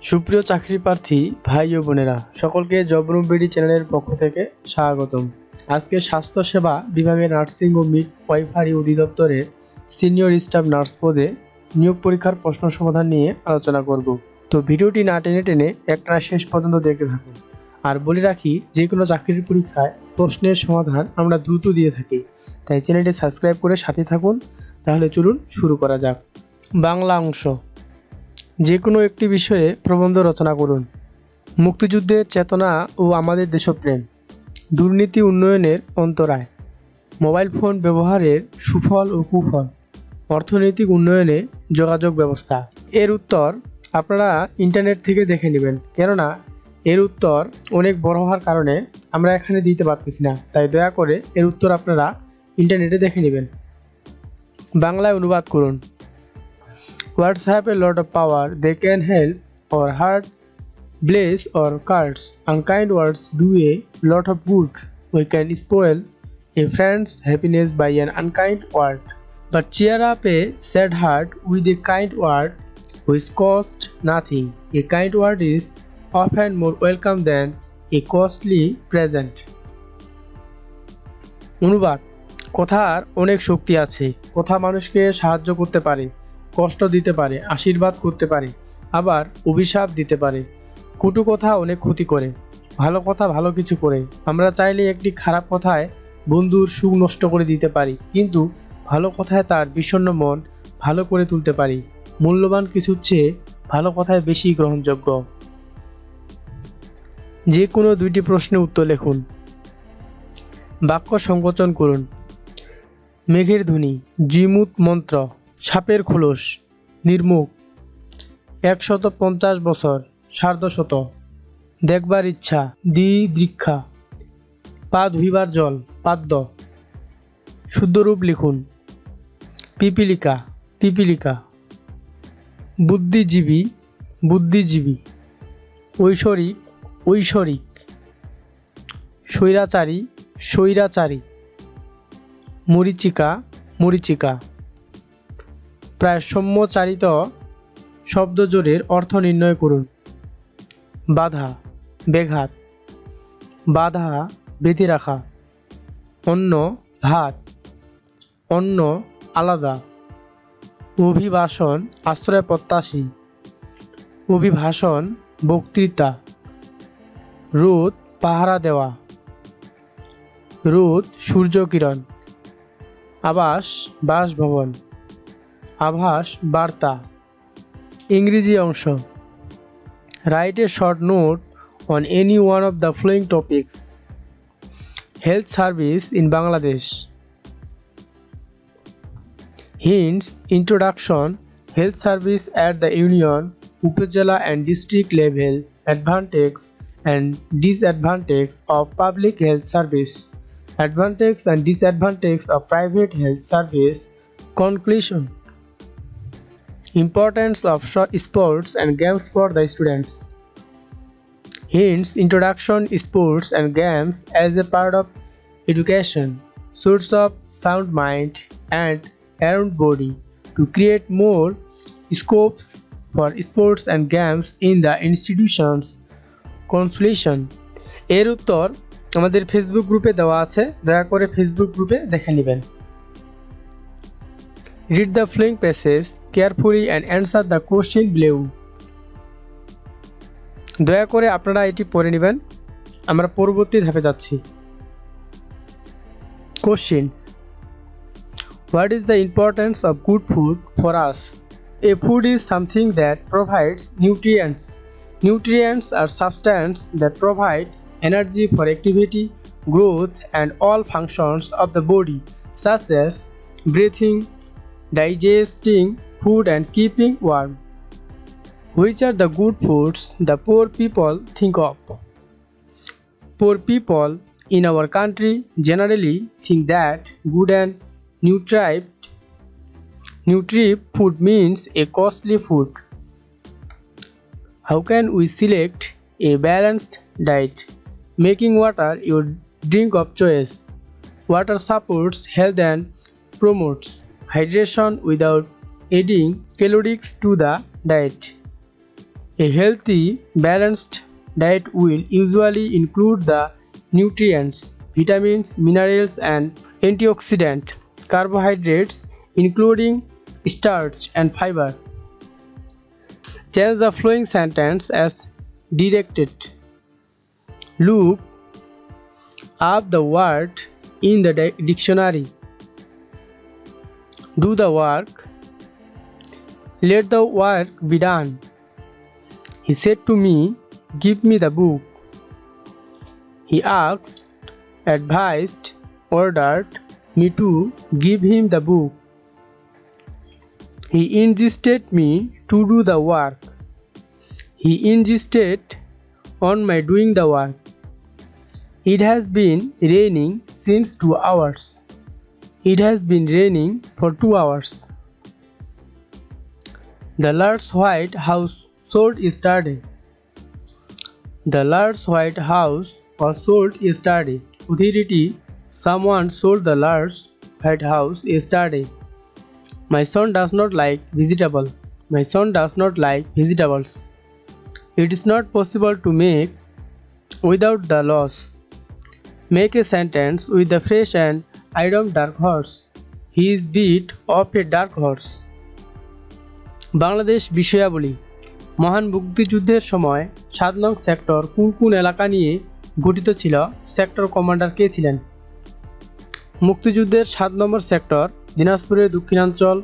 সুপ্রিয় চাকরি প্রার্থী ভাই ও বোনেরা, সকলকে জব রুম বিডি চ্যানেলের পক্ষ থেকে স্বাগতম। আজকে স্বাস্থ্যসেবা বিভাগের নার্সিং ও মিড ওয়াইফারি অধিদপ্তরের সিনিয়র স্টাফ নার্স পদে নিয়োগ পরীক্ষার প্রশ্ন সমাধান নিয়ে আলোচনা করব। তো ভিডিওটি না টেনে টেনে একটানা শেষ পর্যন্ত দেখতে থাকুন। আর বলে রাখি, যে কোনো চাকরির পরীক্ষায় প্রশ্নের সমাধান আমরা দ্রুত দিয়ে থাকি, তাই চ্যানেলটি সাবস্ক্রাইব করে সাথে থাকুন। তাহলে চলুন শুরু করা যাক। বাংলা অংশ। যে কোনো একটি বিষয়ে প্রবন্ধ রচনা করুন। মুক্তিযুদ্ধের চেতনা ও আমাদের দেশপ্রেম, দুর্নীতি উন্নয়নের অন্তরায়, মোবাইল ফোন ব্যবহারের সুফল ও কুফল, অর্থনৈতিক উন্নয়নে যোগাযোগ ব্যবস্থা। এর উত্তর আপনারা ইন্টারনেট থেকে দেখে নেবেন, কেননা এর উত্তর অনেক বড় হওয়ার কারণে আমরা এখানে দিতে পারতেছি না, তাই দয়া করে এর উত্তর আপনারা ইন্টারনেটে দেখে নেবেন। বাংলায় অনুবাদ করুন। Words have a lot of power. They can help or hurt, bless or curse. Unkind words do a lot of good. We can spoil a friend's happiness by an unkind word, but cheer up a sad heart with a kind word which costs nothing. A kind word is often more welcome than a costly present. অনুবাদ। কথার অনেক শক্তি আছে। কথা মানুষকে সাহায্য করতে পারে, কষ্ট দিতে পারে, আশীর্বাদ করতে পারে, আবার অভিশাপ দিতে পারে। কটু কথা অনেক ক্ষতি করে, ভালো কথা ভালো কিছু করে। আমরা চাইলে একটি খারাপ কথায় বন্ধুর সুখ নষ্ট করে দিতে পারি, কিন্তু ভালো কথায় তার বিষণ্ণ মন ভালো করে তুলতে পারি। মূল্যবান কিছুর চেয়ে ভালো কথায় বেশি গ্রহণযোগ্য। যে কোনো দুইটি প্রশ্নের উত্তর লিখুন। বাক্য সংকোচন করুন। মেঘের ধ্বনি, জিমুত মন্ত্র, সাপের খোলস, নির্মুখ, 150 বছর, সার্ধশত, দেখবার ইচ্ছা, দিদৃক্ষা, পা ধুইবার জল, পাদ্য। শুদ্ধরূপ লিখুন। পিপীলিকা, পিপীলিকা। বুদ্ধিজীবী, বুদ্ধিজীবী। ঐশ্বরিক, ঐশ্বরিক। স্বৈরাচারী, স্বৈরাচারী। মরীচিকা, মরীচিকা। প্রায়সম্যচারিত শব্দজোড়ের অর্থ নির্ণয় করুন। বাধা, ব্যাঘাত। বাধা, বেঁধে রাখা। অন্ন, ভাত। অন্য, আলাদা। অভিবাসন, আশ্রয় প্রত্যাশী। অভিভাষণ, বক্তৃতা। রোদ, পাহারা দেওয়া। রোদ, সূর্যকিরণ। আবাস, বাসভবন। আভাস, বার্তা। ইংরেজি অংশ। Write a short note on any one of the following topics. Health service in Bangladesh. Hints: Introduction, Health Service at the Union, Upazila and District level, Advantages and Disadvantages of Public Health Service, Advantages and Disadvantages of Private Health Service, Conclusion, Importance of Sports and Games for the Students. Hints: Introduction, Sports and Games as a part of education, source of sound mind and around body to create more scopes for sports and games in the institutions. Consolation. এর উত্তর আমাদের Facebook গ্রুপে দেওয়া আছে, দয়া করে Facebook গ্রুপে দেখে নেবেন। Read the following passages carefully and answer the question below. দয়া করে আপনারা এটি পড়ে নেবেন। আমরা পরবর্তী ধাপে যাচ্ছি। Questions. What is the importance of good food for us? A food is something that provides nutrients. Nutrients are substances that provide energy for activity, growth, and all functions of the body, such as breathing, digesting food, and keeping warm. Which are the good foods the poor people think of? Poor people in our country generally think that good and nutritive food means a costly food. How can we select a balanced diet? Making water your drink of choice. Water supports health and promotes hydration without adding calories to the diet. A healthy, balanced diet will usually include the nutrients, vitamins, minerals, and antioxidant carbohydrates, including starch and fiber. Change the following sentence as directed. Look up the word in the dictionary. Do the work. Let the work be done. He said to me, "Give me the book." He asked, advised, ordered me to give him the book. He insisted me to do the work. He insisted on my doing the work. It has been raining since 2 hours. It has been raining for 2 hours. The large white house sold yesterday. The large white house was sold yesterday. Authority, someone sold the large white house yesterday. My son does not like vegetable. My son does not like vegetables. It is not possible to make without the loss. Make a sentence with the fresh and item dark horse. He is beat of a dark horse. Bangladesh বিষয়াবলী। মহান মুক্তিযুদ্ধের সময় 7 নং sector কোন কোন এলাকা নিয়ে গঠিত ছিল? সেক্টর কমান্ডার কে ছিলেন? মুক্তিযুদ্ধের 7 নম্বর সেক্টর দিনাজপুরের দক্ষিণাঞ্চল,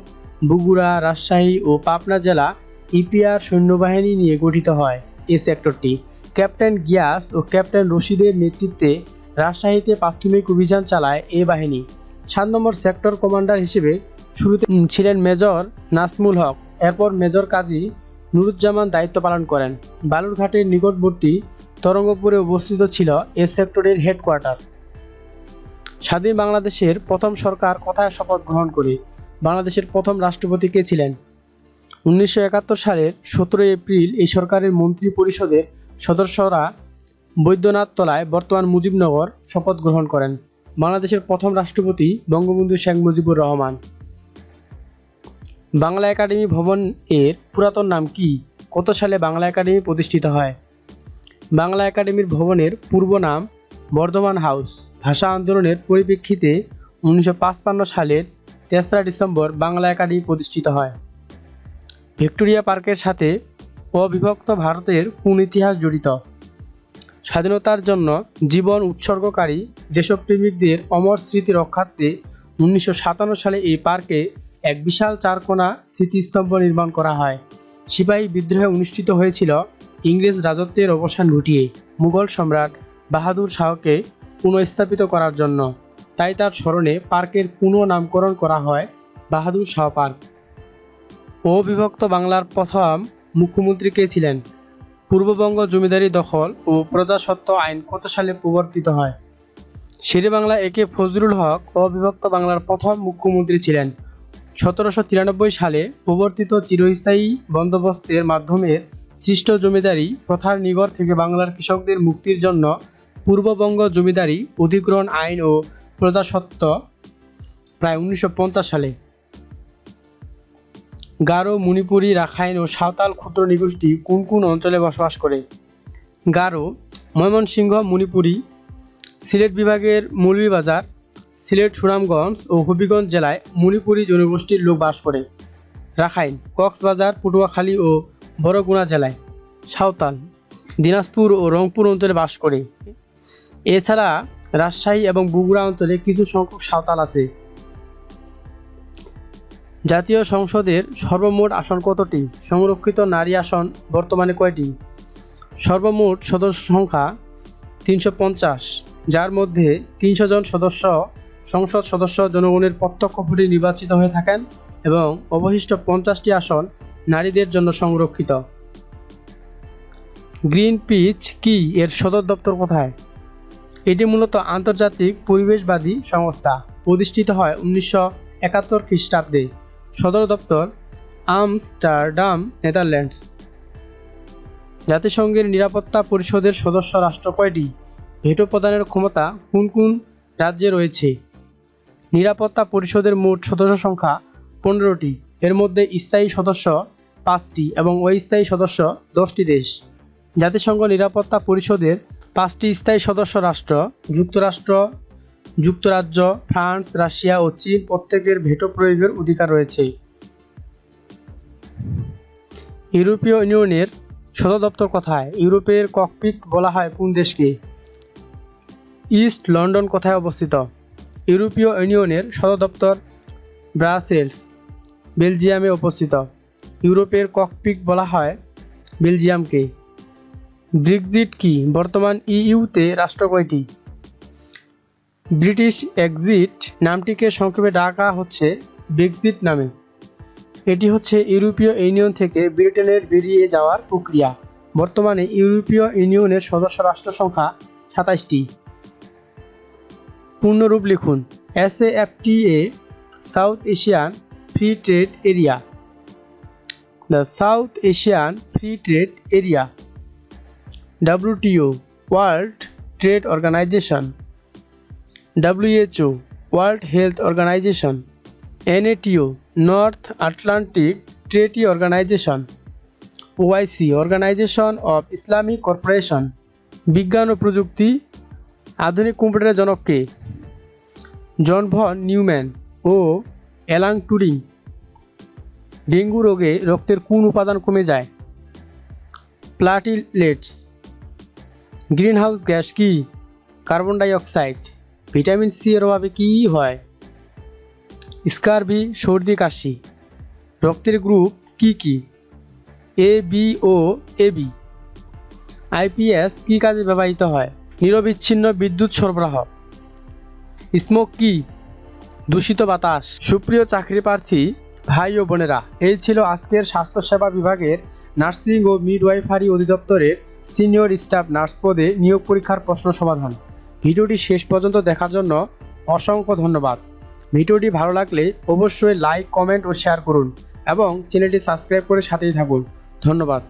বগুড়া, রাজশাহী ও পাবনা জেলা ইপিআর সৈন্যবাহিনী নিয়ে গঠিত হয়। এই সেক্টরটি ক্যাপ্টেন গিয়াস ও ক্যাপ্টেন রশিদের নেতৃত্বে রাজশাহীতে প্রাথমিক অভিযান চালায় এ বাহিনী। 7 নম্বর সেক্টর কমান্ডার হিসেবে শুরুতে ছিলেন মেজর নাজমুল হক, এরপর মেজর কাজী নুরুজ্জামান দায়িত্ব পালন করেন। বালুরঘাটের নিকটবর্তী তরঙ্গপুরে অবস্থিত ছিল এ সেক্টরের হেডকোয়ার্টার। স্বাধীন বাংলাদেশের প্রথম সরকার কোথায় শপথ গ্রহণ করে? বাংলাদেশের প্রথম রাষ্ট্রপতি কে ছিলেন? 1971 সালের 17 এপ্রিল এই সরকারের মন্ত্রী পরিষদের সদস্যরা বৈদ্যনাথতলায় বর্তমান মুজিবনগর শপথ গ্রহণ করেন। বাংলাদেশের প্রথম রাষ্ট্রপতি বঙ্গবন্ধু শেখ মুজিবুর রহমান। বাংলা একাডেমি ভবন এর পুরাতন নাম কি? কত সালে বাংলা একাডেমি প্রতিষ্ঠিত হয়? বাংলা একাডেমির ভবনের পূর্ব নাম বর্ধমান হাউস। ভাষা আন্দোলনের পরিপ্রেক্ষিতে 1955 সালের 3রা ডিসেম্বর বাংলা একাডেমি প্রতিষ্ঠিত হয়। ভিক্টোরিয়া পার্কের সাথে অবিভক্ত ভারতের কোন ইতিহাস জড়িত? স্বাধীনতার জন্য জীবন উৎসর্গকারী দেশপ্রেমিকদের অমর স্মৃতি রক্ষার্থে 1957 সালে এই পার্কে এক বিশাল 4 কোণা স্মৃতিস্তম্ভ নির্মাণ করা হয়। সিপাহী বিদ্রোহ অনুষ্ঠিত হয়েছিল ইংরেজ রাজত্বের অবসান ঘটিয়ে মুঘল সম্রাট বাহাদুর শাহকে পুনঃস্থাপিত করার জন্য। তাই তার স্মরণে পার্কের পুনঃনামকরণ করা হয় বাহাদুর শাহ পার্ক। অবিভক্ত বাংলার প্রথম মুখ্যমন্ত্রী কে ছিলেন? পূর্ববঙ্গ জমিদারি দখল ও প্রজাস্বত্ব আইন কত সালে প্রবর্তিত হয়? শেরেবাংলা একে ফজলুল হক অবিভক্ত বাংলার প্রথম মুখ্যমন্ত্রী ছিলেন। 1793 সালে প্রবর্তিত চিরস্থায়ী বন্দোবস্তের মাধ্যমে সৃষ্ট জমিদারি প্রথার নিগড় থেকে বাংলার কৃষকদের মুক্তির জন্য পূর্ববঙ্গ জমিদারি অধিগ্রহণ আইন ও প্রজাস্বত্ব প্রায় 1950 সালে। গারো, মণিপুরী, রাখাইন ও সাঁওতাল ক্ষুদ্র নৃগোষ্ঠী কোন কোন অঞ্চলে বসবাস করে? গারো, ময়মনসিংহ, মণিপুরী, সিলেট বিভাগের মৌলভীবাজার, সিলেট, সুনামগঞ্জ ও হবিগঞ্জ জেলায় মণিপুরী জনগোষ্ঠীর লোক বাস করে। রাখাইন, কক্সবাজার, পটুয়াখালী ও বরগুনা জেলায়। সাঁওতাল, দিনাজপুর ও রংপুর অঞ্চলে বাস করে। এছাড়া রাজশাহী এবং বগুড়া অঞ্চলে কিছু সংখ্যক সাঁওতাল আছে। জাতীয় সংসদের সর্বমোট আসন কতটি? সংরক্ষিত নারী আসন বর্তমানে কয়টি? সর্বমোট সদস্য সংখ্যা 350, যার মধ্যে 300 জন সংসদ সদস্য জনগণের প্রত্যক্ষ ভোটে নির্বাচিত হয়ে থাকেন এবং অবশিষ্ট 50টি আসন নারীদের জন্য সংরক্ষিত। গ্রিন পিচ কি এর সদর দপ্তর কোথায়? এটি মূলত আন্তর্জাতিক পরিবেশবাদী সংস্থা। প্রতিষ্ঠিত হয় 1971 খ্রিস্টাব্দে। সদর দপ্তর আমস্টারডাম, নেদারল্যান্ডস। জাতিসংঘের নিরাপত্তা পরিষদের সদস্য রাষ্ট্র কয়টি? ভেটো প্রদানের ক্ষমতা কোন কোন রাজ্যে রয়েছে? নিরাপত্তা পরিষদের মোট সদস্য সংখ্যা 15টি। এর মধ্যে স্থায়ী সদস্য 5টি এবং অস্থায়ী সদস্য 10টি দেশ। জাতিসংঘ নিরাপত্তা পরিষদের 5টি স্থায়ী সদস্য রাষ্ট্র যুক্তরাষ্ট্র, যুক্তরাজ্য, ফ্রান্স, রাশিয়া ও চীন প্রত্যেকের ভেটো প্রয়োগের অধিকার রয়েছে। ইউরোপীয় ইউনিয়নের সদর দপ্তর কোথায়? ইউরোপের ককপিট বলা হয় কোন দেশকে? ইস্ট লন্ডন কোথায় অবস্থিত? ইউরোপীয় ইউনিয়নের সদর দপ্তর ব্রাসেলস, বেলজিয়ামে অবস্থিত। ইউরোপের ককপিট বলা হয় বেলজিয়ামকে। ব্রেক্সিট কি? বর্তমান ইইউতে রাষ্ট্র কয়টি? ব্রিটিশ এক্সিট নামটিকে সংক্ষেপে ডাকা হচ্ছে ব্রেক্সিট নামে। এটি হচ্ছে ইউরোপীয় ইউনিয়ন থেকে ব্রিটেনের বেরিয়ে যাওয়ার প্রক্রিয়া। বর্তমানে ইউরোপীয় ইউনিয়নের সদস্য রাষ্ট্র সংখ্যা 27টি। পূর্ণরূপ লিখুন। SAFTA South Asian free trade area. The South Asian free trade area. WTO World Trade Organisation. WHO World Health Organisation. NATO North Atlantic treaty organisation. OIC organisation of Islamic corporation. বিজ্ঞান ও প্রযুক্তি আধুনিক কম্পিউটারের জনক কে? জন ভন নিউম্যান ও Alan Turing. Dengue রোগে রক্তের কোন উপাদান কমে যায়? প্লাটিলেটস। গ্রিনহাউস গ্যাস কি? কার্বন ডাই অক্সাইড। ভিটামিন সি এর অভাবে কি হয়? স্কারভি, সর্দি কাশি। রক্তের গ্রুপ কি কি? AB ও AB। IPS কি কাজে ব্যবহৃত হয়? নিরবিচ্ছিন্ন বিদ্যুৎ সরবরাহ। স্মোক কি? দূষিত বাতাস। সুপ্রিয় চাকরি প্রার্থী ভাই ও বোনেরা, এই ছিল আজকের স্বাস্থ্যসেবা বিভাগের নার্সিং ও মিডওয়াইফারি অধিদপ্তরের সিনিয়র স্টাফ নার্স পদে নিয়োগ পরীক্ষার প্রশ্ন সমাধান। ভিডিওটি শেষ পর্যন্ত দেখার জন্য অসংখ্য ধন্যবাদ। ভিডিওটি ভালো লাগলে অবশ্যই লাইক, কমেন্ট ও শেয়ার করুন এবং চ্যানেলটি সাবস্ক্রাইব করে সাথেই থাকুন। ধন্যবাদ।